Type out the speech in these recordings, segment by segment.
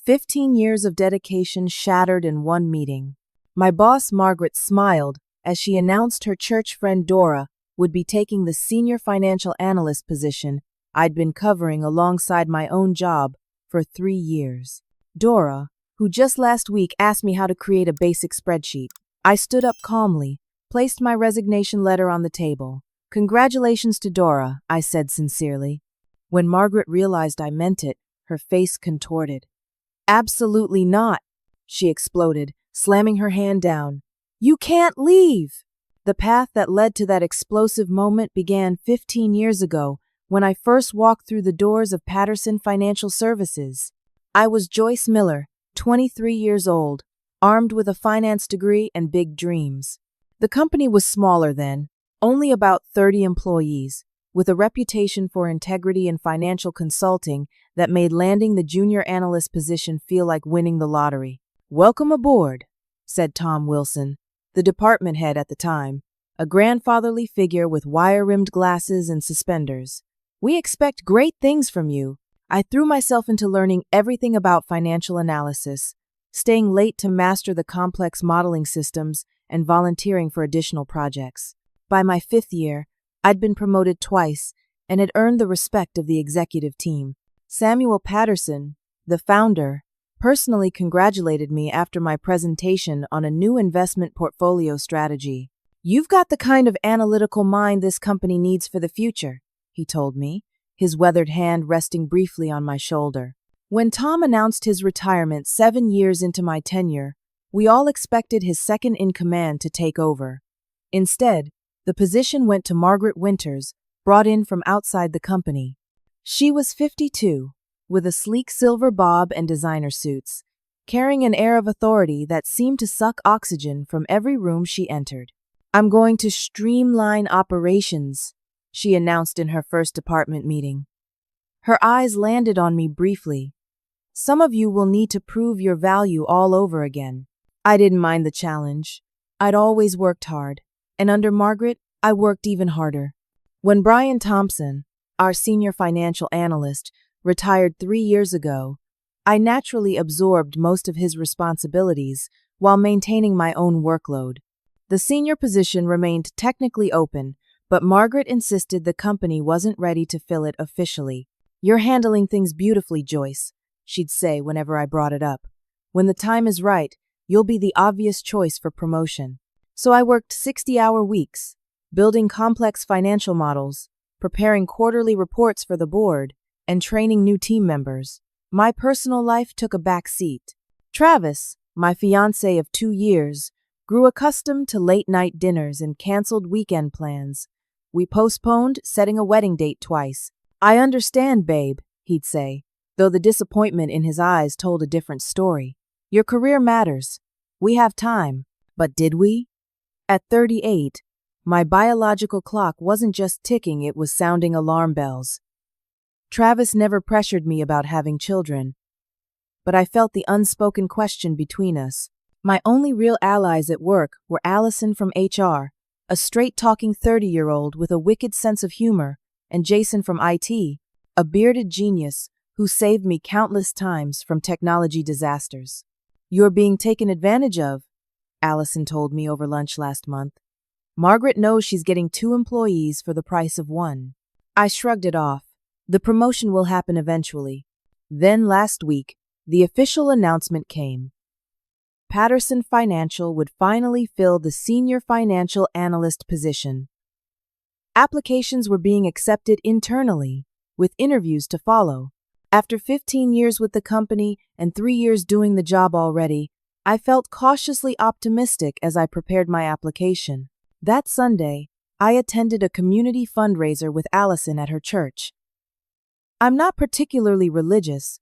15 years of dedication shattered in one meeting. My boss, Margaret, smiled as she announced her church friend Dora would be taking the senior financial analyst position I'd been covering alongside my own job for 3 years. Dora, who just last week asked me how to create a basic spreadsheet. I stood up calmly, placed my resignation letter on the table. "Congratulations to Dora," I said sincerely. When Margaret realized I meant it, her face contorted. "Absolutely not," she exploded, slamming her hand down. "You can't leave!" The path that led to that explosive moment began 15 years ago when I first walked through the doors of Patterson Financial Services. I was Joyce Miller, 23 years old, armed with a finance degree and big dreams. The company was smaller then, only about 30 employees, with a reputation for integrity and financial consulting that made landing the junior analyst position feel like winning the lottery. "Welcome aboard," said Tom Wilson, the department head at the time, a grandfatherly figure with wire-rimmed glasses and suspenders. "We expect great things from you." I threw myself into learning everything about financial analysis, staying late to master the complex modeling systems and volunteering for additional projects. By my 5th year, I'd been promoted twice and had earned the respect of the executive team. Samuel Patterson, the founder, personally congratulated me after my presentation on a new investment portfolio strategy. "You've got the kind of analytical mind this company needs for the future," he told me, his weathered hand resting briefly on my shoulder. When Tom announced his retirement 7 years into my tenure, we all expected his second-in-command to take over. Instead, the position went to Margaret Winters, brought in from outside the company. She was 52, with a sleek silver bob and designer suits, carrying an air of authority that seemed to suck oxygen from every room she entered. "I'm going to streamline operations," she announced in her first department meeting. Her eyes landed on me briefly. "Some of you will need to prove your value all over again." I didn't mind the challenge. I'd always worked hard, and under Margaret, I worked even harder. When Brian Thompson, our senior financial analyst, retired 3 years ago, I naturally absorbed most of his responsibilities while maintaining my own workload. The senior position remained technically open, but Margaret insisted the company wasn't ready to fill it officially. "You're handling things beautifully, Joyce," she'd say whenever I brought it up. "When the time is right, you'll be the obvious choice for promotion." So I worked 60-hour weeks, building complex financial models, preparing quarterly reports for the board, and training new team members. My personal life took a back seat. Travis, my fiancé of 2 years, grew accustomed to late-night dinners and canceled weekend plans. We postponed setting a wedding date twice. "I understand, babe," he'd say, though the disappointment in his eyes told a different story. "Your career matters. We have time." But did we? At 38, my biological clock wasn't just ticking, it was sounding alarm bells. Travis never pressured me about having children, but I felt the unspoken question between us. My only real allies at work were Allison from HR, a straight-talking 30-year-old with a wicked sense of humor, and Jason from IT, a bearded genius who saved me countless times from technology disasters. "You're being taken advantage of," Allison told me over lunch last month. "Margaret knows she's getting 2 employees for the price of 1. I shrugged it off. The promotion will happen eventually. Then last week, the official announcement came. Patterson Financial would finally fill the senior financial analyst position. Applications were being accepted internally, with interviews to follow. After 15 years with the company and 3 years doing the job already, I felt cautiously optimistic as I prepared my application. That Sunday, I attended a community fundraiser with Allison at her church. I'm not particularly religious,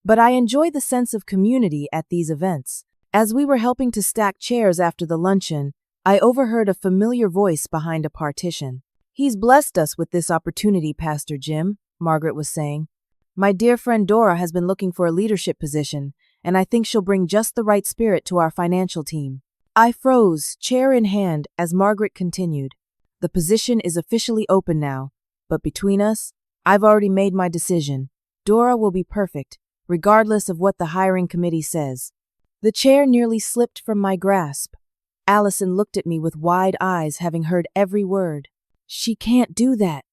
but I enjoy the sense of community at these events. As we were helping to stack chairs after the luncheon, I overheard a familiar voice behind a partition. "He's blessed us with this opportunity, Pastor Jim," Margaret was saying. "My dear friend Dora has been looking for a leadership position, and I think she'll bring just the right spirit to our financial team." I froze, chair in hand, as Margaret continued. "The position is officially open now, but between us, I've already made my decision. Dora will be perfect, regardless of what the hiring committee says. The chair nearly slipped from my grasp. Allison looked at me with wide eyes, having heard every word. "She can't do that,"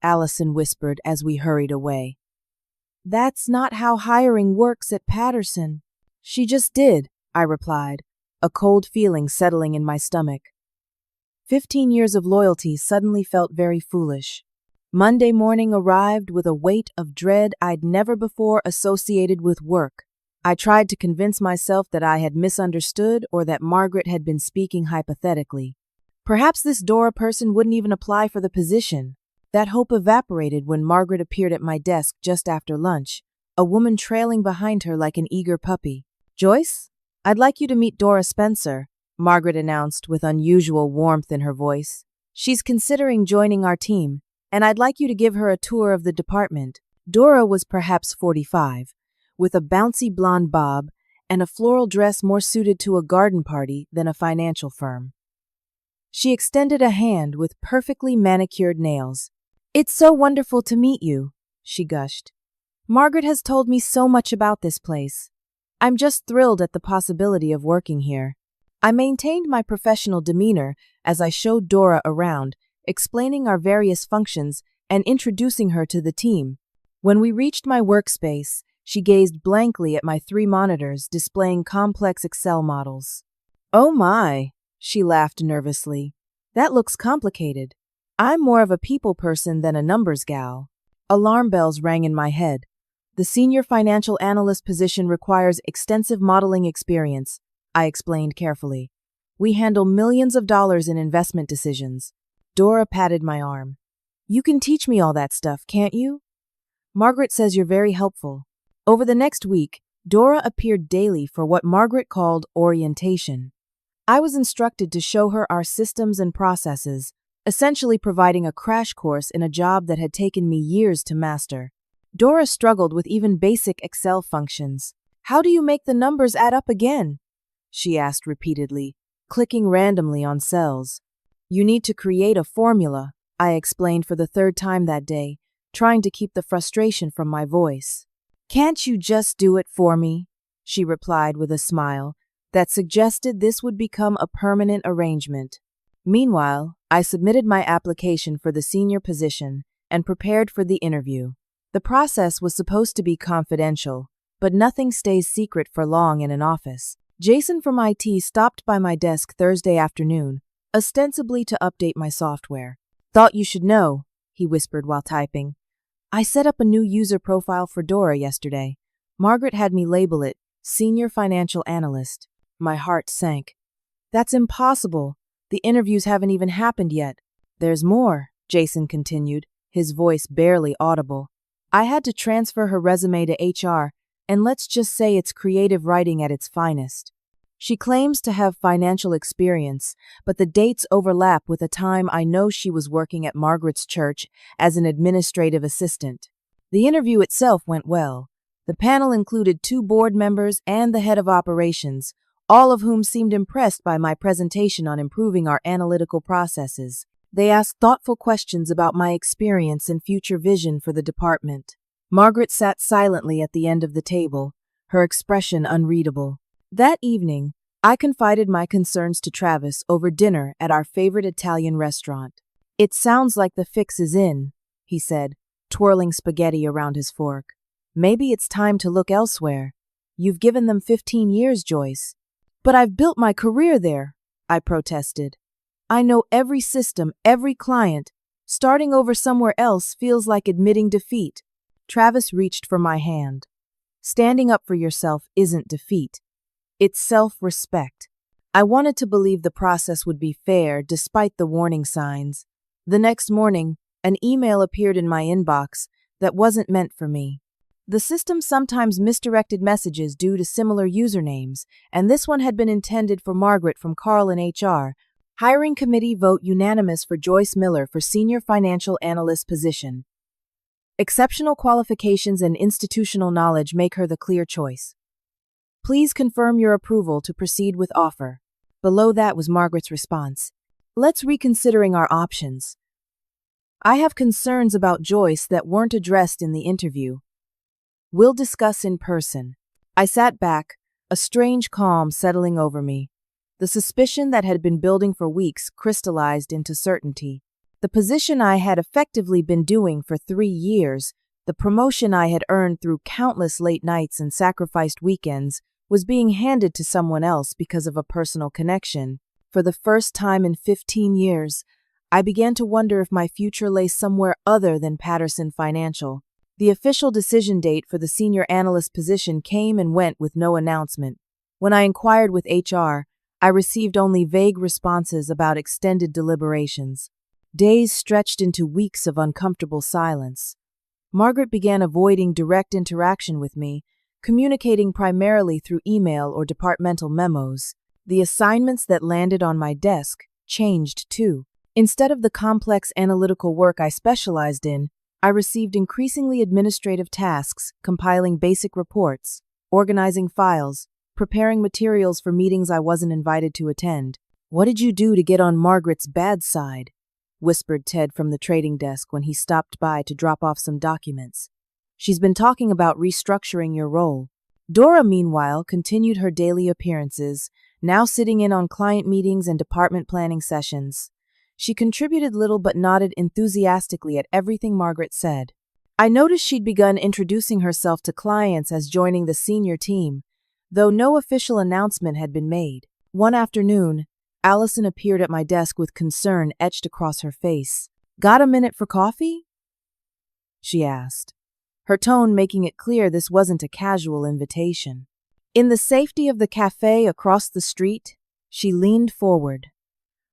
Allison whispered as we hurried away. "That's not how hiring works at Patterson." "She just did," I replied, a cold feeling settling in my stomach. 15 years of loyalty suddenly felt very foolish. Monday morning arrived with a weight of dread I'd never before associated with work. I tried to convince myself that I had misunderstood or that Margaret had been speaking hypothetically. Perhaps this Dora person wouldn't even apply for the position. That hope evaporated when Margaret appeared at my desk just after lunch, a woman trailing behind her like an eager puppy. "Joyce, I'd like you to meet Dora Spencer," Margaret announced with unusual warmth in her voice. "She's considering joining our team, and I'd like you to give her a tour of the department." Dora was perhaps 45, with a bouncy blonde bob and a floral dress more suited to a garden party than a financial firm. She extended a hand with perfectly manicured nails. "It's so wonderful to meet you," she gushed. "Margaret has told me so much about this place. I'm just thrilled at the possibility of working here." I maintained my professional demeanor as I showed Dora around, explaining our various functions and introducing her to the team. When we reached my workspace, she gazed blankly at my 3 monitors displaying complex Excel models. "Oh my," she laughed nervously. "That looks complicated. I'm more of a people person than a numbers gal." Alarm bells rang in my head. The senior financial analyst position requires extensive modeling experience, I explained carefully. "We handle millions of dollars in investment decisions." Dora patted my arm. "You can teach me all that stuff, can't you? Margaret says you're very helpful." Over the next week, Dora appeared daily for what Margaret called orientation. I was instructed to show her our systems and processes, essentially providing a crash course in a job that had taken me years to master. Dora struggled with even basic Excel functions. "How do you make the numbers add up again?" she asked repeatedly, clicking randomly on cells. "You need to create a formula," I explained for the 3rd time that day, trying to keep the frustration from my voice. "Can't you just do it for me?" she replied with a smile that suggested this would become a permanent arrangement. Meanwhile, I submitted my application for the senior position and prepared for the interview. The process was supposed to be confidential, but nothing stays secret for long in an office. Jason from IT stopped by my desk Thursday afternoon, ostensibly to update my software. "Thought you should know," he whispered while typing. "I set up a new user profile for Dora yesterday. Margaret had me label it Senior Financial Analyst." My heart sank. "That's impossible. The interviews haven't even happened yet." "There's more," Jason continued, his voice barely audible. "I had to transfer her resume to HR, and let's just say it's creative writing at its finest. She claims to have financial experience, but the dates overlap with a time I know she was working at Margaret's church as an administrative assistant." The interview itself went well. The panel included 2 board members and the head of operations, all of whom seemed impressed by my presentation on improving our analytical processes. They asked thoughtful questions about my experience and future vision for the department. Margaret sat silently at the end of the table, her expression unreadable. That evening, I confided my concerns to Travis over dinner at our favorite Italian restaurant. "It sounds like the fix is in," he said, twirling spaghetti around his fork. "Maybe it's time to look elsewhere. You've given them 15 years, Joyce." "But I've built my career there," I protested. "I know every system, every client. Starting over somewhere else feels like admitting defeat." Travis reached for my hand. "Standing up for yourself isn't defeat. It's self-respect." I wanted to believe the process would be fair despite the warning signs. The next morning, an email appeared in my inbox that wasn't meant for me. The system sometimes misdirected messages due to similar usernames, and this one had been intended for Margaret from Carl in HR. Hiring committee vote unanimous for Joyce Miller for senior financial analyst position. Exceptional qualifications and institutional knowledge make her the clear choice. Please confirm your approval to proceed with offer. Below that was Margaret's response. "Let's reconsidering our options. I have concerns about Joyce that weren't addressed in the interview. We'll discuss in person. I sat back, a strange calm settling over me. The suspicion that had been building for weeks crystallized into certainty. The position I had effectively been doing for 3 years, the promotion I had earned through countless late nights and sacrificed weekends, was being handed to someone else because of a personal connection. For the first time in 15 years, I began to wonder if my future lay somewhere other than Patterson Financial. The official decision date for the senior analyst position came and went with no announcement. When I inquired with HR, I received only vague responses about extended deliberations. Days stretched into weeks of uncomfortable silence. Margaret began avoiding direct interaction with me, communicating primarily through email or departmental memos. The assignments that landed on my desk changed too. Instead of the complex analytical work I specialized in, I received increasingly administrative tasks, compiling basic reports, organizing files, preparing materials for meetings I wasn't invited to attend. "What did you do to get on Margaret's bad side?" whispered Ted from the trading desk when he stopped by to drop off some documents. "She's been talking about restructuring your role." Dora, meanwhile, continued her daily appearances, now sitting in on client meetings and department planning sessions. She contributed little but nodded enthusiastically at everything Margaret said. I noticed she'd begun introducing herself to clients as joining the senior team, though no official announcement had been made. One afternoon, Allison appeared at my desk with concern etched across her face. "Got a minute for coffee?" she asked, her tone making it clear this wasn't a casual invitation. In the safety of the cafe across the street, she leaned forward.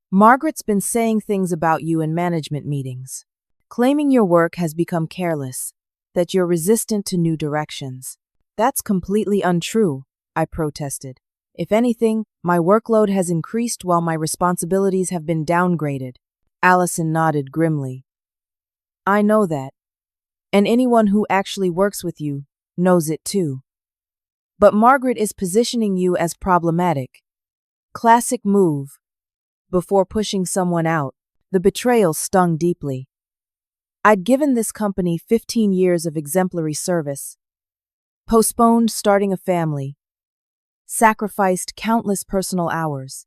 "Margaret's been saying things about you in management meetings, claiming your work has become careless, that you're resistant to new directions." "That's completely untrue," I protested. "If anything, my workload has increased while my responsibilities have been downgraded." Allison nodded grimly. "I know that. And anyone who actually works with you knows it too. But Margaret is positioning you as problematic. Classic move. Before pushing someone out, the betrayal stung deeply. I'd given this company 15 years of exemplary service, postponed starting a family, sacrificed countless personal hours.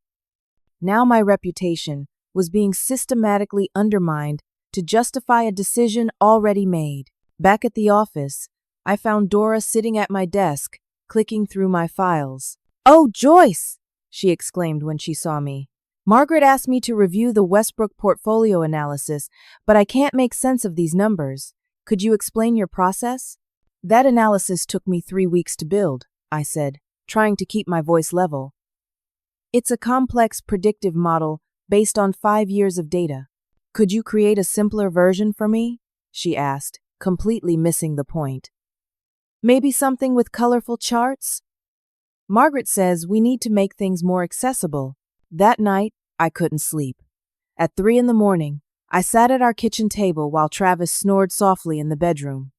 Now my reputation was being systematically undermined to justify a decision already made. Back at the office, I found Dora sitting at my desk, clicking through my files. "Oh, Joyce!" she exclaimed when she saw me. "Margaret asked me to review the Westbrook portfolio analysis, but I can't make sense of these numbers. Could you explain your process?" "That analysis took me 3 weeks to build," I said, trying to keep my voice level. "It's a complex predictive model based on 5 years of data. Could you create a simpler version for me?" she asked, completely missing the point. "Maybe something with colorful charts?" "Margaret says we need to make things more accessible." That night, I couldn't sleep. At 3 a.m, I sat at our kitchen table while Travis snored softly in the bedroom.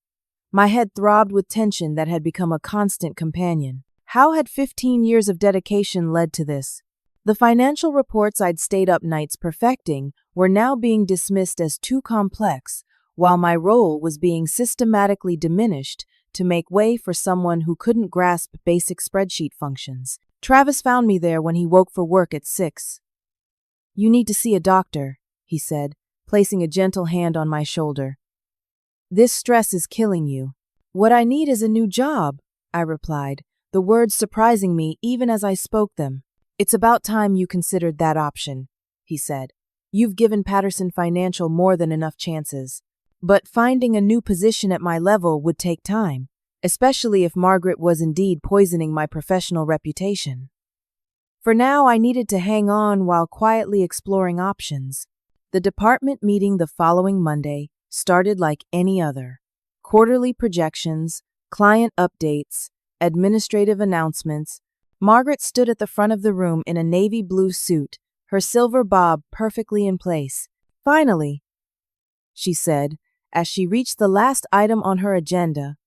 My head throbbed with tension that had become a constant companion. How had 15 years of dedication led to this? The financial reports I'd stayed up nights perfecting were now being dismissed as too complex, while my role was being systematically diminished to make way for someone who couldn't grasp basic spreadsheet functions. Travis found me there when he woke for work at 6. "You need to see a doctor," he said, placing a gentle hand on my shoulder. "This stress is killing you." "What I need is a new job," I replied, the words surprising me even as I spoke them. "It's about time you considered that option," he said. "You've given Patterson Financial more than enough chances. But finding a new position at my level would take time, especially if Margaret was indeed poisoning my professional reputation. For now, I needed to hang on while quietly exploring options. The department meeting the following Monday started like any other. Quarterly projections, client updates, administrative announcements. Margaret stood at the front of the room in a navy blue suit, her silver bob perfectly in place. "Finally," she said, as she reached the last item on her agenda,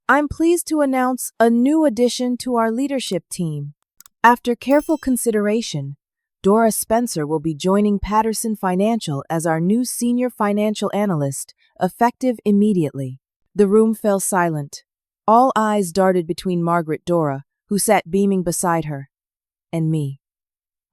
"I'm pleased to announce a new addition to our leadership team. After careful consideration, Dora Spencer will be joining Patterson Financial as our new senior financial analyst, effective immediately." The room fell silent. All eyes darted between Dora, who sat beaming beside her, and me.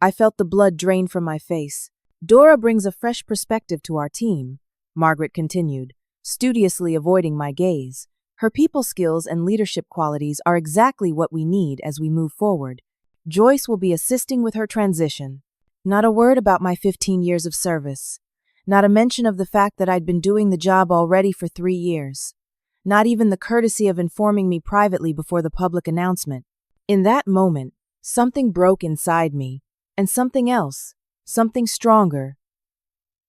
I felt the blood drain from my face. Dora brings a fresh perspective to our team, Margaret continued, studiously avoiding my gaze. Her people skills and leadership qualities are exactly what we need as we move forward. Joyce will be assisting with her transition. Not a word about my 15 years of service. Not a mention of the fact that I'd been doing the job already for 3 years. Not even the courtesy of informing me privately before the public announcement. In that moment, something broke inside me, and something else, something stronger,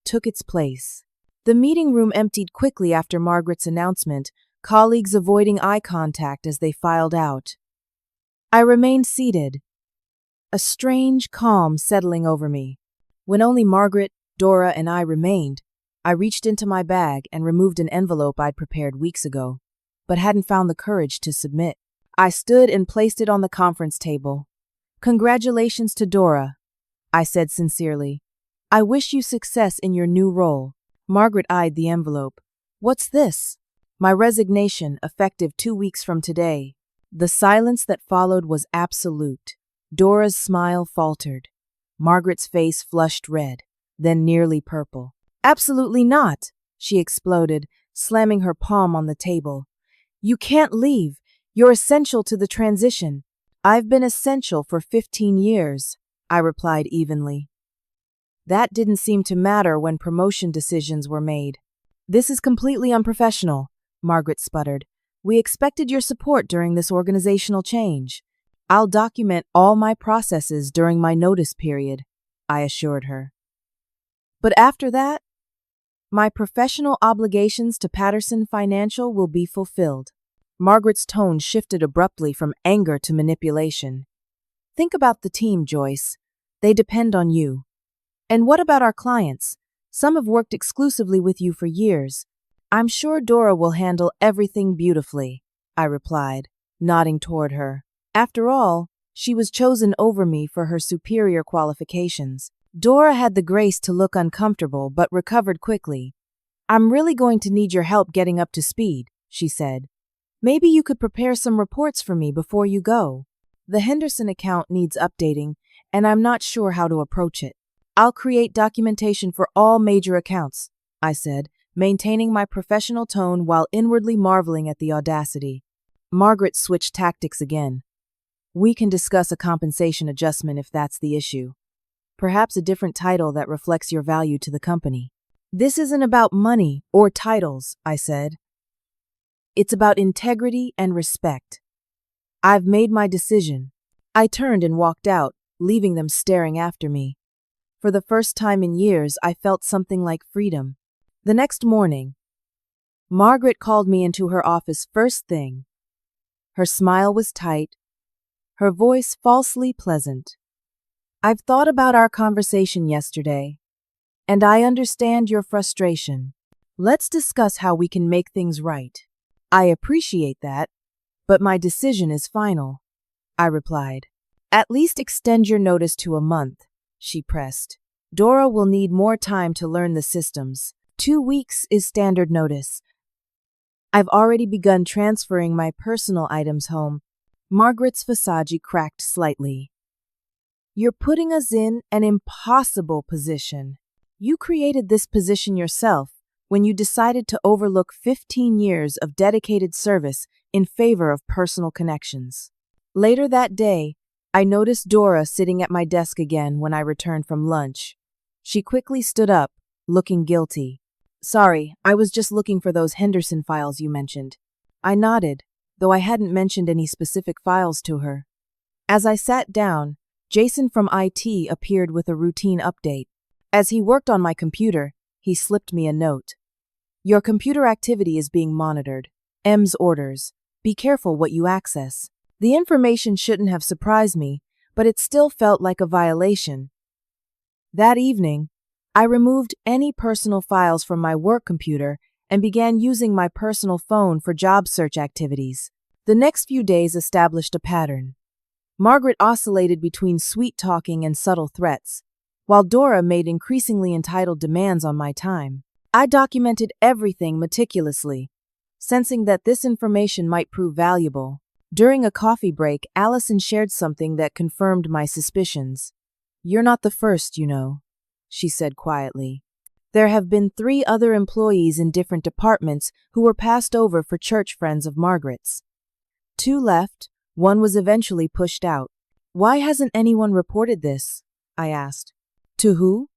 took its place. The meeting room emptied quickly after Margaret's announcement, colleagues avoiding eye contact as they filed out. I remained seated, a strange calm settling over me. When only Margaret, Dora, and I remained, I reached into my bag and removed an envelope I'd prepared weeks ago, but hadn't found the courage to submit. I stood and placed it on the conference table. "Congratulations to Dora," I said sincerely. "I wish you success in your new role." Margaret eyed the envelope. "What's this?" "My resignation, effective 2 weeks from today." The silence that followed was absolute. Dora's smile faltered. Margaret's face flushed red, then nearly purple. "Absolutely not," she exploded, slamming her palm on the table. "You can't leave. You're essential to the transition." "I've been essential for 15 years, I replied evenly. That didn't seem to matter when promotion decisions were made. "This is completely unprofessional," Margaret sputtered. "We expected your support during this organizational change." "I'll document all my processes during my notice period," I assured her. "But after that, my professional obligations to Patterson Financial will be fulfilled." Margaret's tone shifted abruptly from anger to manipulation. "Think about the team, Joyce. They depend on you. And what about our clients? Some have worked exclusively with you for years. I'm sure Dora will handle everything beautifully," I replied, nodding toward her. After all, she was chosen over me for her superior qualifications. Dora had the grace to look uncomfortable but recovered quickly. "I'm really going to need your help getting up to speed," she said. "Maybe you could prepare some reports for me before you go. The Henderson account needs updating, and I'm not sure how to approach it." "I'll create documentation for all major accounts," I said, maintaining my professional tone while inwardly marveling at the audacity. Margaret switched tactics again. "We can discuss a compensation adjustment if that's the issue. Perhaps a different title that reflects your value to the company." "This isn't about money or titles," I said. "It's about integrity and respect. I've made my decision." I turned and walked out, leaving them staring after me. For the first time in years, I felt something like freedom. The next morning, Margaret called me into her office first thing. Her smile was tight, her voice falsely pleasant. "I've thought about our conversation yesterday, and I understand your frustration. Let's discuss how we can make things right." "I appreciate that, but my decision is final," I replied. "At least extend your notice to a month," she pressed. "Dora will need more time to learn the systems. 2 weeks is standard notice. I've already begun transferring my personal items home." Margaret's visage cracked slightly. "You're putting us in an impossible position. You created this position yourself when you decided to overlook 15 years of dedicated service in favor of personal connections." Later that day, I noticed Dora sitting at my desk again when I returned from lunch. She quickly stood up, looking guilty. "Sorry, I was just looking for those Henderson files you mentioned." I nodded, though I hadn't mentioned any specific files to her. As I sat down, Jason from IT appeared with a routine update. As he worked on my computer, he slipped me a note. "Your computer activity is being monitored. M's orders. Be careful what you access." The information shouldn't have surprised me, but it still felt like a violation. That evening, I removed any personal files from my work computer and began using my personal phone for job search activities. The next few days established a pattern. Margaret oscillated between sweet-talking and subtle threats, while Dora made increasingly entitled demands on my time. I documented everything meticulously, sensing that this information might prove valuable. During a coffee break, Allison shared something that confirmed my suspicions. "You're not the first, you know," she said quietly. "There have been 3 other employees in different departments who were passed over for church friends of Margaret's. 2 left, 1 was eventually pushed out. Why hasn't anyone reported this?" I asked. "To who?"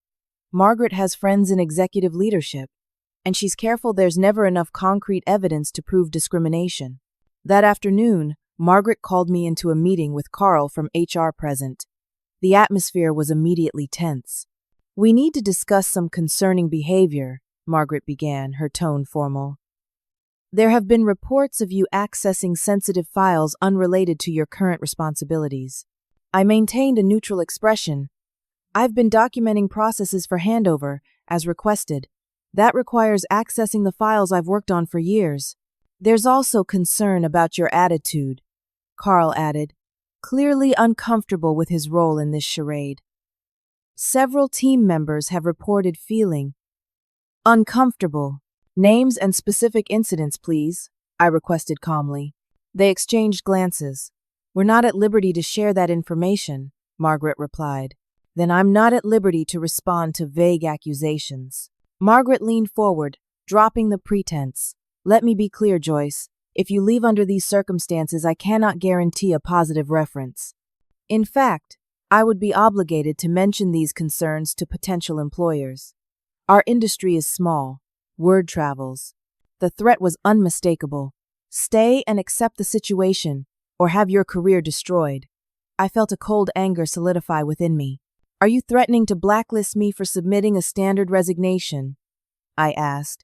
"Margaret has friends in executive leadership, and she's careful there's never enough concrete evidence to prove discrimination." That afternoon, Margaret called me into a meeting with Carl from HR present. The atmosphere was immediately tense. "We need to discuss some concerning behavior," Margaret began, her tone formal. "There have been reports of you accessing sensitive files unrelated to your current responsibilities." I maintained a neutral expression. "I've been documenting processes for handover, as requested. That requires accessing the files I've worked on for years." "There's also concern about your attitude," Carl added, clearly uncomfortable with his role in this charade. "Several team members have reported feeling uncomfortable." "Names and specific incidents, please," I requested calmly. They exchanged glances. "We're not at liberty to share that information," Margaret replied. "Then I'm not at liberty to respond to vague accusations." Margaret leaned forward, dropping the pretense. "Let me be clear, Joyce. If you leave under these circumstances, I cannot guarantee a positive reference. In fact, I would be obligated to mention these concerns to potential employers. Our industry is small. Word travels." The threat was unmistakable. "Stay and accept the situation, or have your career destroyed." I felt a cold anger solidify within me. "Are you threatening to blacklist me for submitting a standard resignation?" I asked,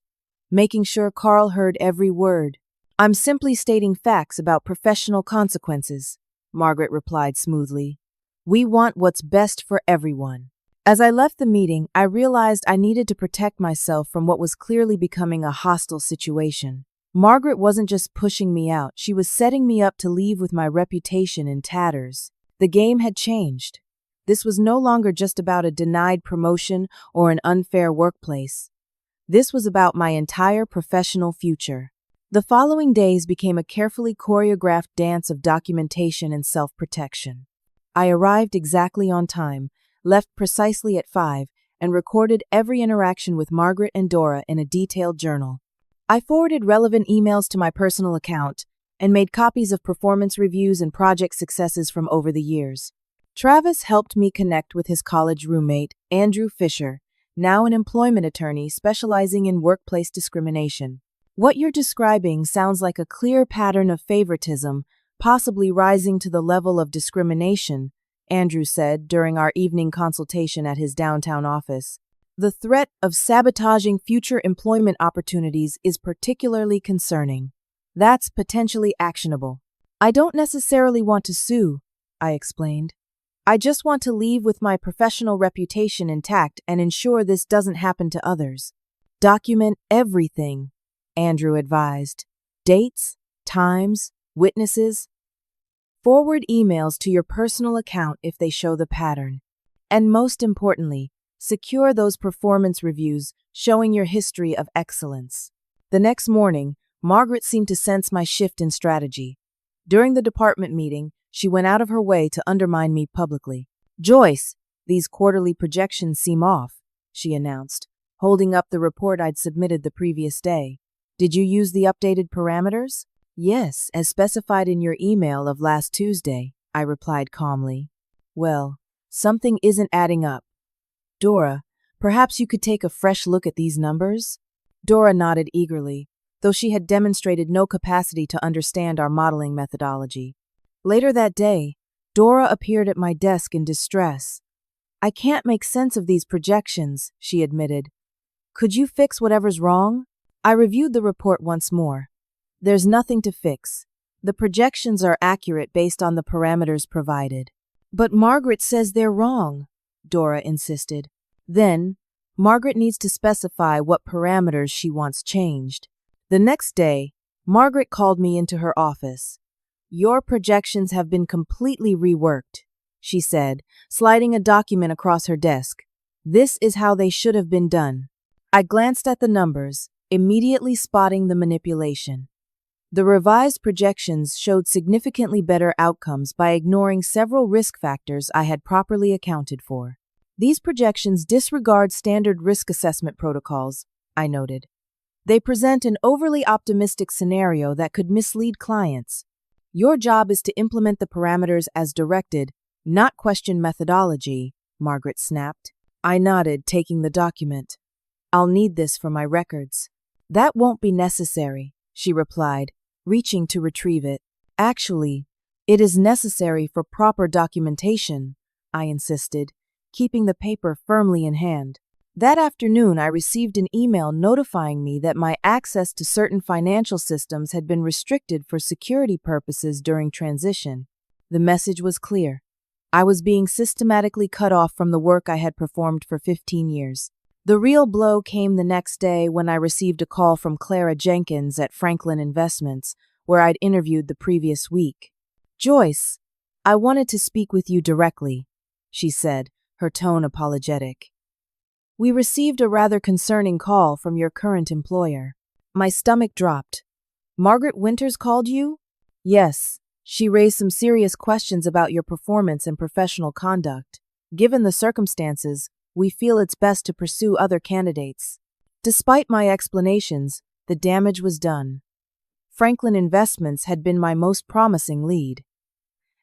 making sure Carl heard every word. "I'm simply stating facts about professional consequences," Margaret replied smoothly. "We want what's best for everyone." As I left the meeting, I realized I needed to protect myself from what was clearly becoming a hostile situation. Margaret wasn't just pushing me out, she was setting me up to leave with my reputation in tatters. The game had changed. This was no longer just about a denied promotion or an unfair workplace. This was about my entire professional future. The following days became a carefully choreographed dance of documentation and self-protection. I arrived exactly on time, left precisely at 5, and recorded every interaction with Margaret and Dora in a detailed journal. I forwarded relevant emails to my personal account and made copies of performance reviews and project successes from over the years. Travis helped me connect with his college roommate, Andrew Fisher, now an employment attorney specializing in workplace discrimination. "What you're describing sounds like a clear pattern of favoritism, possibly rising to the level of discrimination," Andrew said during our evening consultation at his downtown office. "The threat of sabotaging future employment opportunities is particularly concerning. That's potentially actionable." "I don't necessarily want to sue," I explained. "I just want to leave with my professional reputation intact and ensure this doesn't happen to others." "Document everything," Andrew advised. "Dates, times, witnesses. Forward emails to your personal account if they show the pattern. And most importantly, secure those performance reviews showing your history of excellence." The next morning, Margaret seemed to sense my shift in strategy. During the department meeting, she went out of her way to undermine me publicly. "Joyce, these quarterly projections seem off," she announced, holding up the report I'd submitted the previous day. "Did you use the updated parameters?" "Yes, as specified in your email of last Tuesday," I replied calmly. "Well, something isn't adding up. Dora, perhaps you could take a fresh look at these numbers?" Dora nodded eagerly, though she had demonstrated no capacity to understand our modeling methodology. Later that day, Dora appeared at my desk in distress. "I can't make sense of these projections," she admitted. "Could you fix whatever's wrong?" I reviewed the report once more. "There's nothing to fix. The projections are accurate based on the parameters provided." "But Margaret says they're wrong," Dora insisted. "Then, Margaret needs to specify what parameters she wants changed." The next day, Margaret called me into her office. "Your projections have been completely reworked," she said, sliding a document across her desk. "This is how they should have been done." I glanced at the numbers, immediately spotting the manipulation. The revised projections showed significantly better outcomes by ignoring several risk factors I had properly accounted for. These projections disregard standard risk assessment protocols, I noted. They present an overly optimistic scenario that could mislead clients. Your job is to implement the parameters as directed, not question methodology, Margaret snapped. I nodded, taking the document. I'll need this for my records. That won't be necessary, she replied, reaching to retrieve it. Actually, it is necessary for proper documentation, I insisted, keeping the paper firmly in hand. That afternoon, I received an email notifying me that my access to certain financial systems had been restricted for security purposes during transition. The message was clear. I was being systematically cut off from the work I had performed for 15 years. The real blow came the next day when I received a call from Clara Jenkins at Franklin Investments, where I'd interviewed the previous week. Joyce, I wanted to speak with you directly, she said, her tone apologetic. We received a rather concerning call from your current employer. My stomach dropped. Margaret Winters called you? Yes. She raised some serious questions about your performance and professional conduct. Given the circumstances, we feel it's best to pursue other candidates. Despite my explanations, the damage was done. Franklin Investments had been my most promising lead.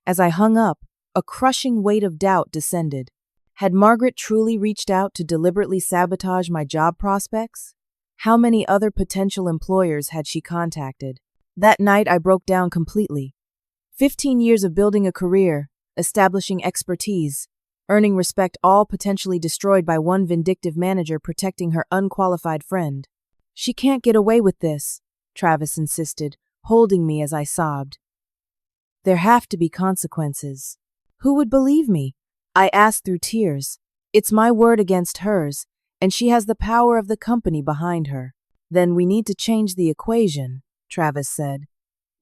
As I hung up, a crushing weight of doubt descended. Had Margaret truly reached out to deliberately sabotage my job prospects? How many other potential employers had she contacted? That night, I broke down completely. 15 years of building a career, establishing expertise, earning respect, all potentially destroyed by one vindictive manager protecting her unqualified friend. She can't get away with this, Travis insisted, holding me as I sobbed. There have to be consequences. Who would believe me? I asked through tears. It's my word against hers, and she has the power of the company behind her. Then we need to change the equation, Travis said.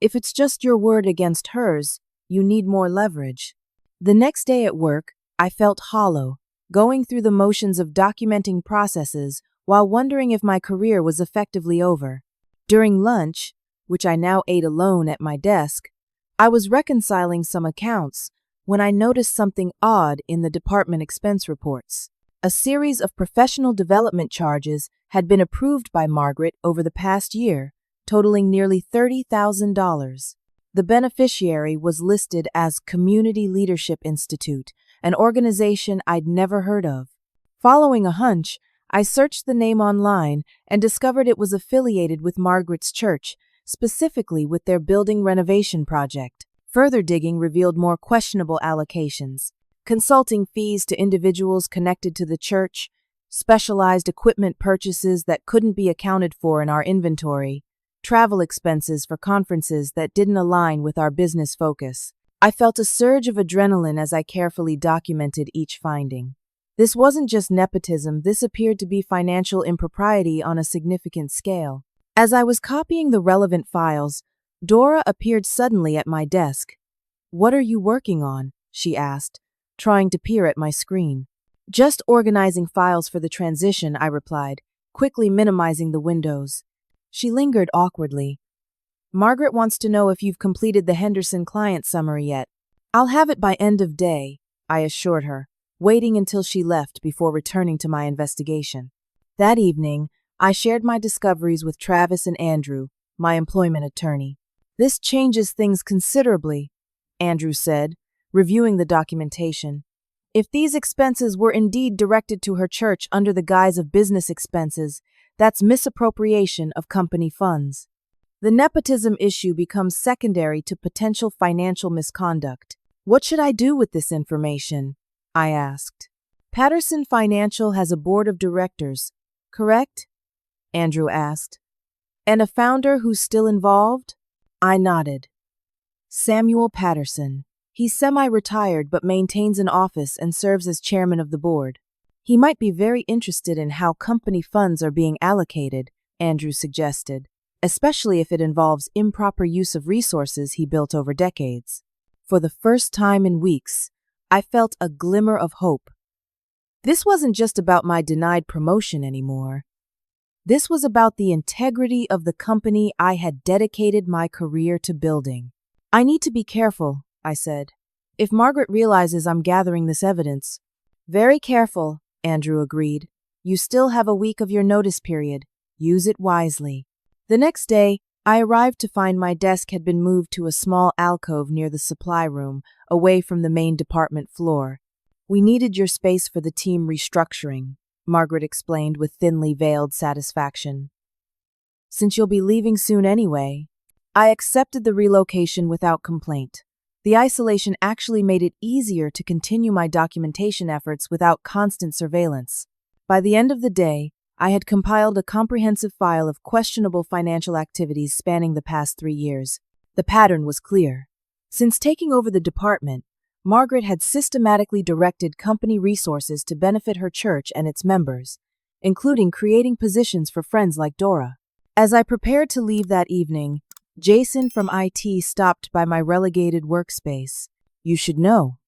If it's just your word against hers, you need more leverage. The next day at work, I felt hollow, going through the motions of documenting processes while wondering if my career was effectively over. During lunch, which I now ate alone at my desk, I was reconciling some accounts when I noticed something odd in the department expense reports. A series of professional development charges had been approved by Margaret over the past year, totaling nearly $30,000. The beneficiary was listed as Community Leadership Institute, an organization I'd never heard of. Following a hunch, I searched the name online and discovered it was affiliated with Margaret's church, specifically with their building renovation project. Further digging revealed more questionable allocations: consulting fees to individuals connected to the church, specialized equipment purchases that couldn't be accounted for in our inventory, travel expenses for conferences that didn't align with our business focus. I felt a surge of adrenaline as I carefully documented each finding. This wasn't just nepotism, this appeared to be financial impropriety on a significant scale. As I was copying the relevant files, Dora appeared suddenly at my desk. What are you working on? She asked, trying to peer at my screen. Just organizing files for the transition, I replied, quickly minimizing the windows. She lingered awkwardly. Margaret wants to know if you've completed the Henderson client summary yet. I'll have it by end of day, I assured her, waiting until she left before returning to my investigation. That evening, I shared my discoveries with Travis and Andrew, my employment attorney. This changes things considerably, Andrew said, reviewing the documentation. If these expenses were indeed directed to her church under the guise of business expenses, that's misappropriation of company funds. The nepotism issue becomes secondary to potential financial misconduct. What should I do with this information? I asked. Patterson Financial has a board of directors, correct? Andrew asked. And a founder who's still involved? I nodded. Samuel Patterson. He's semi-retired but maintains an office and serves as chairman of the board. He might be very interested in how company funds are being allocated, Andrew suggested, especially if it involves improper use of resources he built over decades. For the first time in weeks, I felt a glimmer of hope. This wasn't just about my denied promotion anymore. This was about the integrity of the company I had dedicated my career to building. I need to be careful, I said. If Margaret realizes I'm gathering this evidence. Very careful, Andrew agreed. You still have a week of your notice period. Use it wisely. The next day, I arrived to find my desk had been moved to a small alcove near the supply room, away from the main department floor. We needed your space for the team restructuring, Margaret explained with thinly veiled satisfaction. Since you'll be leaving soon anyway, I accepted the relocation without complaint. The isolation actually made it easier to continue my documentation efforts without constant surveillance. By the end of the day, I had compiled a comprehensive file of questionable financial activities spanning the past 3 years. The pattern was clear. Since taking over the department, Margaret had systematically directed company resources to benefit her church and its members, including creating positions for friends like Dora. As I prepared to leave that evening, Jason from IT stopped by my relegated workspace. You should know,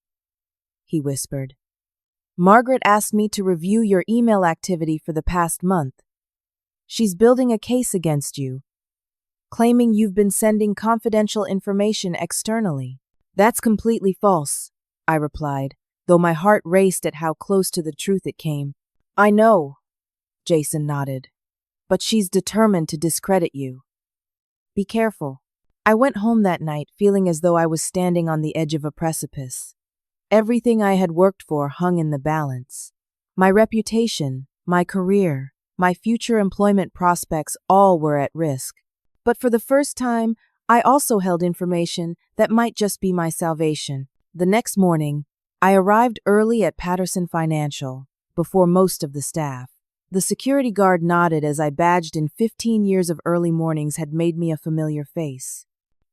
he whispered. Margaret asked me to review your email activity for the past month. She's building a case against you, claiming you've been sending confidential information externally. That's completely false, I replied, though my heart raced at how close to the truth it came. I know, Jason nodded, but she's determined to discredit you. Be careful. I went home that night feeling as though I was standing on the edge of a precipice. Everything I had worked for hung in the balance. My reputation, my career, my future employment prospects all were at risk. But for the first time, I also held information that might just be my salvation. The next morning, I arrived early at Patterson Financial, before most of the staff. The security guard nodded as I badged in 15 years of early mornings had made me a familiar face.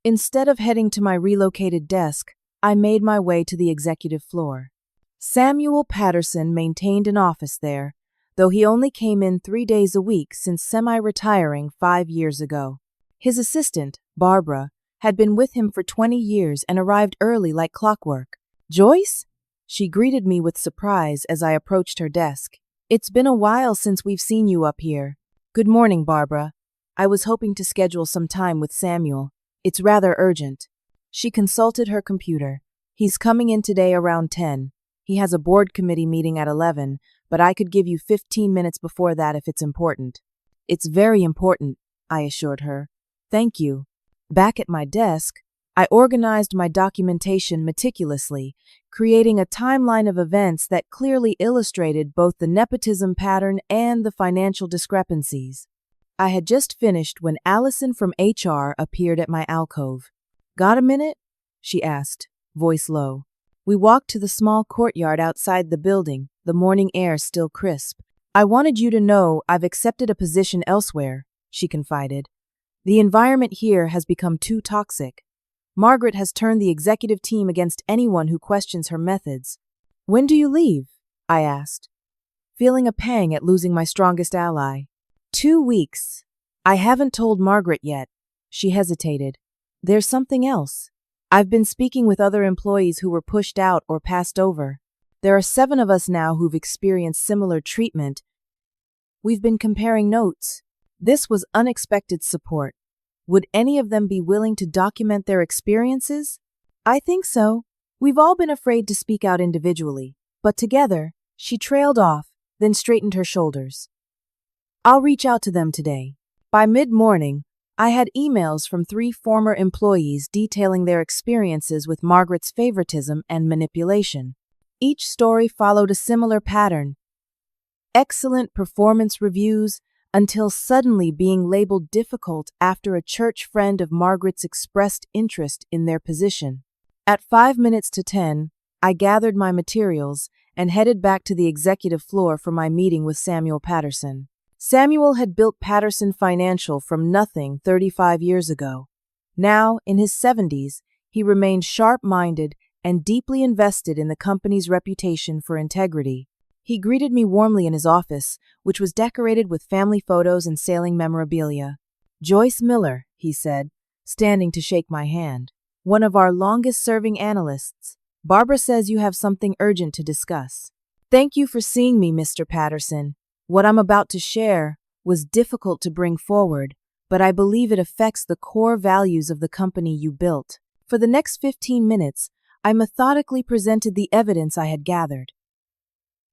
Instead of heading to my relocated desk, I made my way to the executive floor. Samuel Patterson maintained an office there, though he only came in 3 days a week since semi-retiring 5 years ago. His assistant, Barbara, had been with him for 20 years and arrived early like clockwork. Joyce? She greeted me with surprise as I approached her desk. It's been a while since we've seen you up here. Good morning, Barbara. I was hoping to schedule some time with Samuel. It's rather urgent. She consulted her computer. He's coming in today around 10. He has a board committee meeting at 11, but I could give you 15 minutes before that if it's important. It's very important, I assured her. Thank you. Back at my desk, I organized my documentation meticulously, creating a timeline of events that clearly illustrated both the nepotism pattern and the financial discrepancies. I had just finished when Allison from HR appeared at my alcove. Got a minute? She asked, voice low. We walked to the small courtyard outside the building, the morning air still crisp. I wanted you to know I've accepted a position elsewhere, she confided. The environment here has become too toxic. Margaret has turned the executive team against anyone who questions her methods. When do you leave? I asked, feeling a pang at losing my strongest ally. 2 weeks. I haven't told Margaret yet. She hesitated. There's something else. I've been speaking with other employees who were pushed out or passed over. There are 7 of us now who've experienced similar treatment. We've been comparing notes. This was unexpected support. Would any of them be willing to document their experiences? I think so. We've all been afraid to speak out individually, but together, she trailed off, then straightened her shoulders. I'll reach out to them today. By mid-morning, I had emails from 3 former employees detailing their experiences with Margaret's favoritism and manipulation. Each story followed a similar pattern. Excellent performance reviews, until suddenly being labeled difficult after a church friend of Margaret's expressed interest in their position. At 5 minutes to 10, I gathered my materials and headed back to the executive floor for my meeting with Samuel Patterson. Samuel had built Patterson Financial from nothing 35 years ago. Now, in his 70s, he remained sharp-minded and deeply invested in the company's reputation for integrity. He greeted me warmly in his office, which was decorated with family photos and sailing memorabilia. Joyce Miller, he said, standing to shake my hand. One of our longest-serving analysts. Barbara says you have something urgent to discuss. Thank you for seeing me, Mr. Patterson. What I'm about to share, was difficult to bring forward, but I believe it affects the core values of the company you built. For the next 15 minutes, I methodically presented the evidence I had gathered.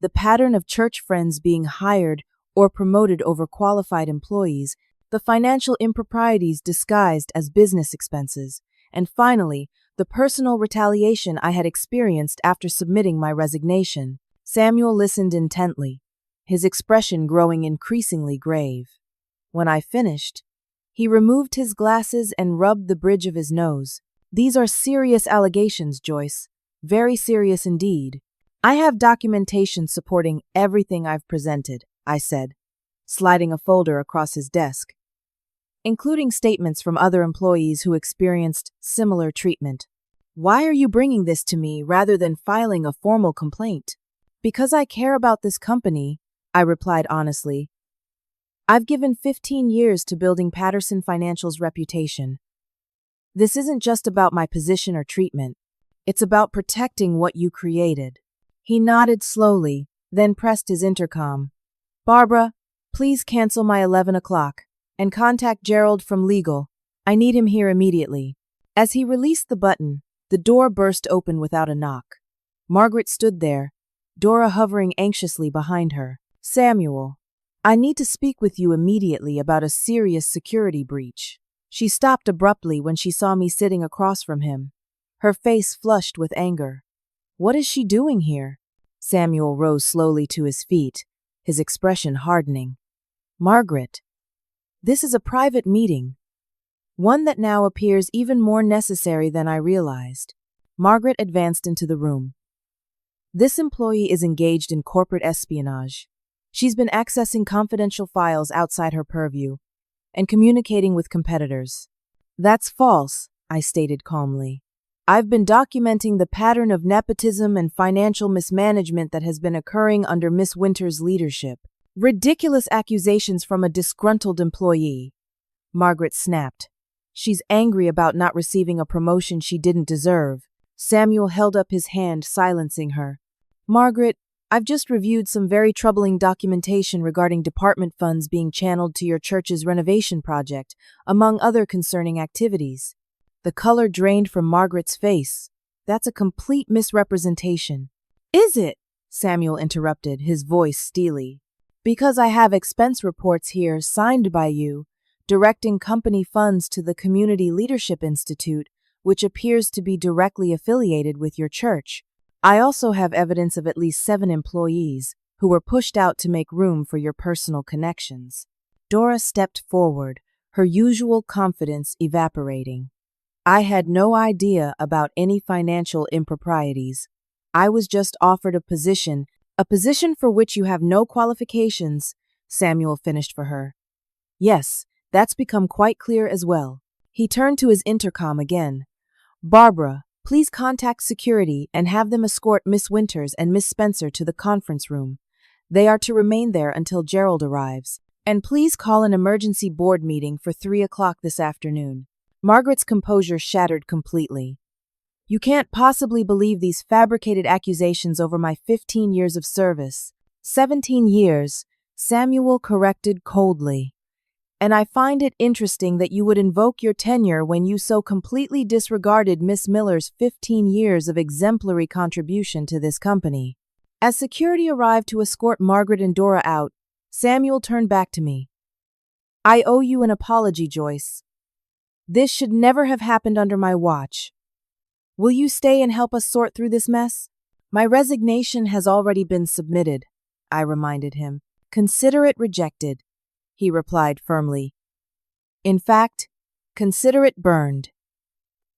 The pattern of church friends being hired or promoted over qualified employees, the financial improprieties disguised as business expenses, and finally, the personal retaliation I had experienced after submitting my resignation. Samuel listened intently, his expression growing increasingly grave. When I finished, he removed his glasses and rubbed the bridge of his nose. These are serious allegations, Joyce. Very serious indeed. I have documentation supporting everything I've presented, I said, sliding a folder across his desk, including statements from other employees who experienced similar treatment. Why are you bringing this to me rather than filing a formal complaint? Because I care about this company, I replied honestly. I've given 15 years to building Patterson Financial's reputation. This isn't just about my position or treatment. It's about protecting what you created. He nodded slowly, then pressed his intercom. Barbara, please cancel my 11 o'clock and contact Gerald from legal. I need him here immediately. As he released the button, the door burst open without a knock. Margaret stood there, Dora hovering anxiously behind her. Samuel, I need to speak with you immediately about a serious security breach. She stopped abruptly when she saw me sitting across from him, her face flushed with anger. What is she doing here? Samuel rose slowly to his feet, his expression hardening. Margaret, this is a private meeting, one that now appears even more necessary than I realized. Margaret advanced into the room. This employee is engaged in corporate espionage. She's been accessing confidential files outside her purview and communicating with competitors. That's false, I stated calmly. I've been documenting the pattern of nepotism and financial mismanagement that has been occurring under Miss Winter's leadership. Ridiculous accusations from a disgruntled employee. Margaret snapped. She's angry about not receiving a promotion she didn't deserve. Samuel held up his hand, silencing her. Margaret, I've just reviewed some very troubling documentation regarding department funds being channeled to your church's renovation project, among other concerning activities. The color drained from Margaret's face. That's a complete misrepresentation. Is it? Samuel interrupted, his voice steely. Because I have expense reports here signed by you, directing company funds to the Community Leadership Institute, which appears to be directly affiliated with your church. I also have evidence of at least 7 employees who were pushed out to make room for your personal connections. Dora stepped forward, her usual confidence evaporating. I had no idea about any financial improprieties. I was just offered a position for which you have no qualifications, Samuel finished for her. Yes, that's become quite clear as well. He turned to his intercom again. Barbara, please contact security and have them escort Miss Winters and Miss Spencer to the conference room. They are to remain there until Gerald arrives. And please call an emergency board meeting for 3 o'clock this afternoon. Margaret's composure shattered completely. You can't possibly believe these fabricated accusations over my 15 years of service. 17 years, Samuel corrected coldly. And I find it interesting that you would invoke your tenure when you so completely disregarded Miss Miller's 15 years of exemplary contribution to this company. As security arrived to escort Margaret and Dora out, Samuel turned back to me. I owe you an apology, Joyce. This should never have happened under my watch. Will you stay and help us sort through this mess? My resignation has already been submitted, I reminded him. Consider it rejected, he replied firmly. In fact, consider it burned.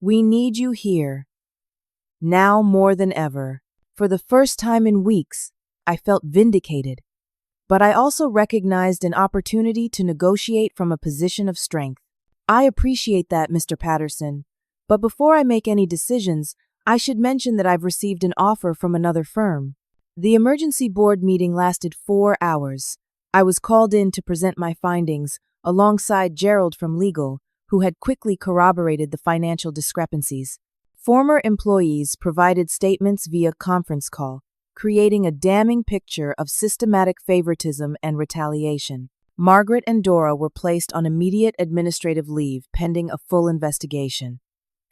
We need you here. Now more than ever. For the first time in weeks, I felt vindicated. But I also recognized an opportunity to negotiate from a position of strength. I appreciate that, Mr. Patterson. But before I make any decisions, I should mention that I've received an offer from another firm. The emergency board meeting lasted 4 hours. I was called in to present my findings, alongside Gerald from legal, who had quickly corroborated the financial discrepancies. Former employees provided statements via conference call, creating a damning picture of systematic favoritism and retaliation. Margaret and Dora were placed on immediate administrative leave pending a full investigation.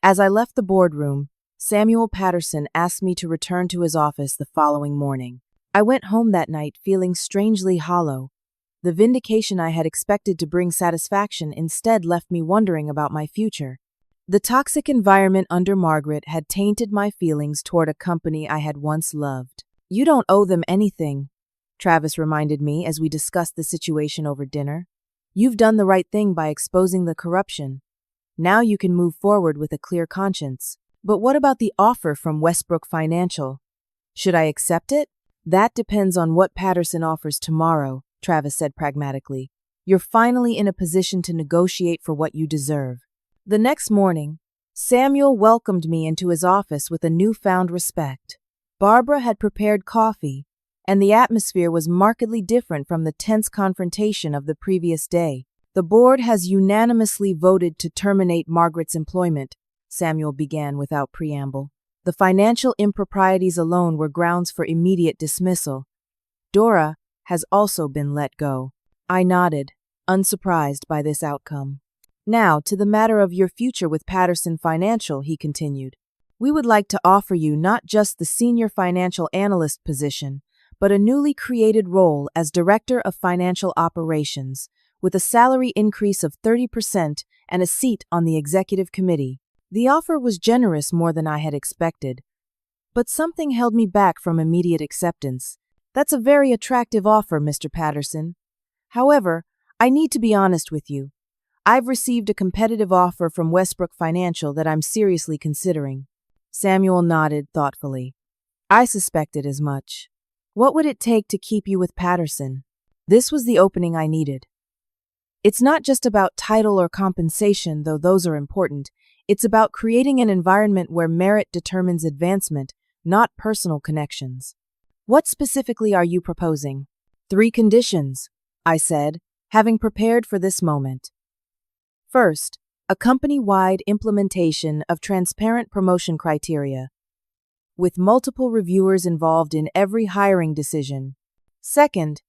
As I left the boardroom, Samuel Patterson asked me to return to his office the following morning. I went home that night feeling strangely hollow. The vindication I had expected to bring satisfaction instead left me wondering about my future. The toxic environment under Margaret had tainted my feelings toward a company I had once loved. "You don't owe them anything," Travis reminded me as we discussed the situation over dinner. "You've done the right thing by exposing the corruption. Now you can move forward with a clear conscience." "But what about the offer from Westbrook Financial? Should I accept it?" "That depends on what Patterson offers tomorrow," Travis said pragmatically. "You're finally in a position to negotiate for what you deserve." The next morning, Samuel welcomed me into his office with a newfound respect. Barbara had prepared coffee, and the atmosphere was markedly different from the tense confrontation of the previous day. "The board has unanimously voted to terminate Margaret's employment," Samuel began without preamble. "The financial improprieties alone were grounds for immediate dismissal. Dora has also been let go." I nodded, unsurprised by this outcome. "Now, to the matter of your future with Patterson Financial," he continued. "We would like to offer you not just the senior financial analyst position, but a newly created role as Director of Financial Operations, with a salary increase of 30% and a seat on the executive committee." The offer was generous, more than I had expected, but something held me back from immediate acceptance. "That's a very attractive offer, Mr. Patterson. However, I need to be honest with you. I've received a competitive offer from Westbrook Financial that I'm seriously considering." Samuel nodded thoughtfully. "I suspected as much. What would it take to keep you with Patterson?" This was the opening I needed. "It's not just about title or compensation, though those are important. It's about creating an environment where merit determines advancement, not personal connections." "What specifically are you proposing?" "3 conditions," I said, having prepared for this moment. "First, a company-wide implementation of transparent promotion criteria, with multiple reviewers involved in every hiring decision. Second,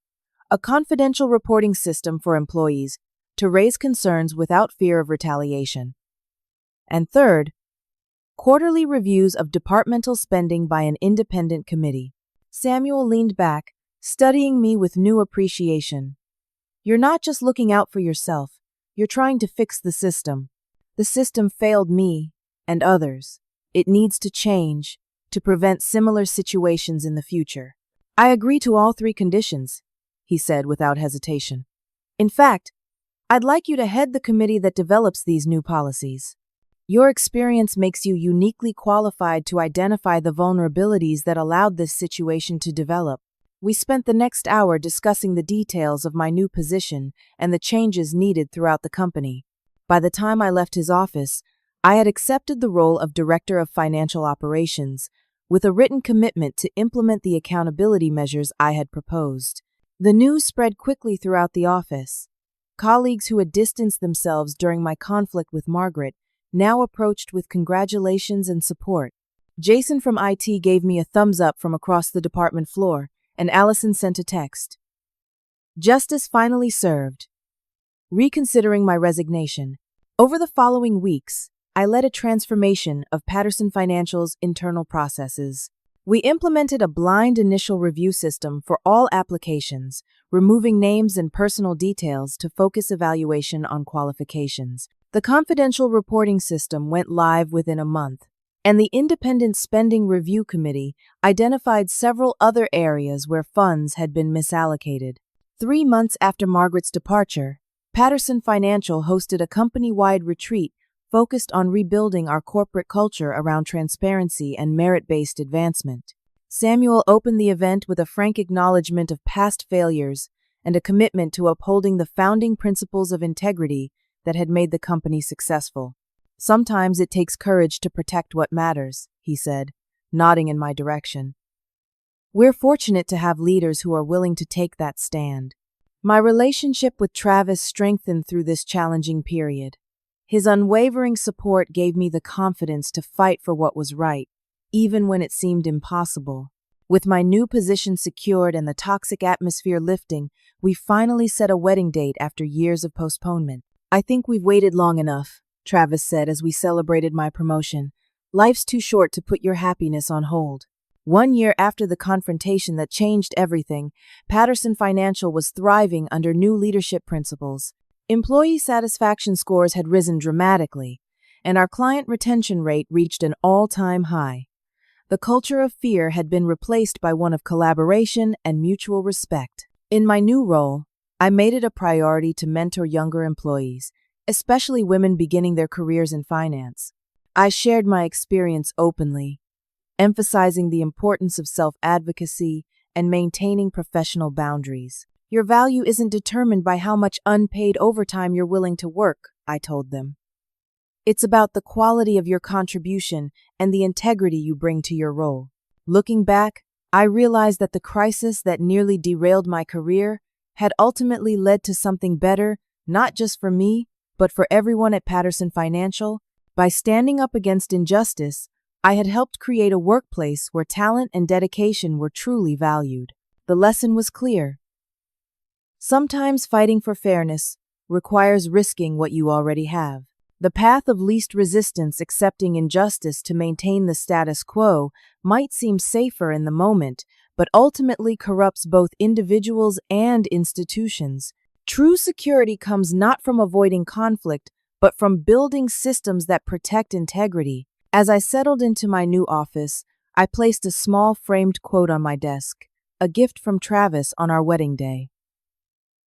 a confidential reporting system for employees to raise concerns without fear of retaliation. And third, quarterly reviews of departmental spending by an independent committee." Samuel leaned back, studying me with new appreciation. "You're not just looking out for yourself, you're trying to fix the system. The system failed me and others. It needs to change to prevent similar situations in the future." "I agree to all 3 conditions," he said without hesitation. "In fact, I'd like you to head the committee that develops these new policies. Your experience makes you uniquely qualified to identify the vulnerabilities that allowed this situation to develop." We spent the next hour discussing the details of my new position and the changes needed throughout the company. By the time I left his office, I had accepted the role of Director of Financial Operations, with a written commitment to implement the accountability measures I had proposed. The news spread quickly throughout the office. Colleagues who had distanced themselves during my conflict with Margaret now approached with congratulations and support. Jason from IT gave me a thumbs up from across the department floor, and Allison sent a text. Justice finally served. Reconsidering my resignation. Over the following weeks, I led a transformation of Patterson Financial's internal processes. We implemented a blind initial review system for all applications, removing names and personal details to focus evaluation on qualifications. The confidential reporting system went live within a month, and the Independent Spending Review Committee identified several other areas where funds had been misallocated. 3 months after Margaret's departure, Patterson Financial hosted a company-wide retreat focused on rebuilding our corporate culture around transparency and merit-based advancement. Samuel opened the event with a frank acknowledgement of past failures and a commitment to upholding the founding principles of integrity that had made the company successful. "Sometimes it takes courage to protect what matters," he said, nodding in my direction. "We're fortunate to have leaders who are willing to take that stand." My relationship with Travis strengthened through this challenging period. His unwavering support gave me the confidence to fight for what was right, even when it seemed impossible. With my new position secured and the toxic atmosphere lifting, we finally set a wedding date after years of postponement. "I think we've waited long enough," Travis said as we celebrated my promotion. "Life's too short to put your happiness on hold." 1 year after the confrontation that changed everything, Patterson Financial was thriving under new leadership principles. Employee satisfaction scores had risen dramatically, and our client retention rate reached an all-time high. The culture of fear had been replaced by one of collaboration and mutual respect. In my new role, I made it a priority to mentor younger employees, especially women beginning their careers in finance. I shared my experience openly, emphasizing the importance of self-advocacy and maintaining professional boundaries. "Your value isn't determined by how much unpaid overtime you're willing to work," I told them. "It's about the quality of your contribution and the integrity you bring to your role." Looking back, I realized that the crisis that nearly derailed my career had ultimately led to something better, not just for me, but for everyone at Patterson Financial. By standing up against injustice, I had helped create a workplace where talent and dedication were truly valued. The lesson was clear. Sometimes fighting for fairness requires risking what you already have. The path of least resistance, accepting injustice to maintain the status quo, might seem safer in the moment, but ultimately corrupts both individuals and institutions. True security comes not from avoiding conflict, but from building systems that protect integrity. As I settled into my new office, I placed a small framed quote on my desk, a gift from Travis on our wedding day.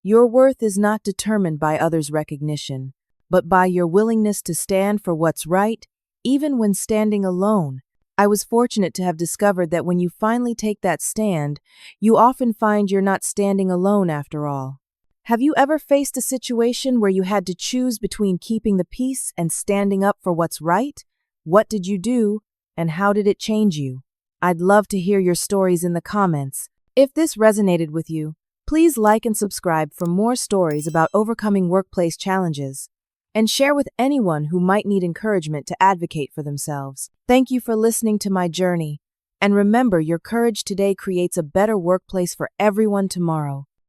"Your worth is not determined by others' recognition, but by your willingness to stand for what's right, even when standing alone." I was fortunate to have discovered that when you finally take that stand, you often find you're not standing alone after all. Have you ever faced a situation where you had to choose between keeping the peace and standing up for what's right? What did you do, and how did it change you? I'd love to hear your stories in the comments. If this resonated with you, please like and subscribe for more stories about overcoming workplace challenges, and share with anyone who might need encouragement to advocate for themselves. Thank you for listening to my journey, and remember, your courage today creates a better workplace for everyone tomorrow.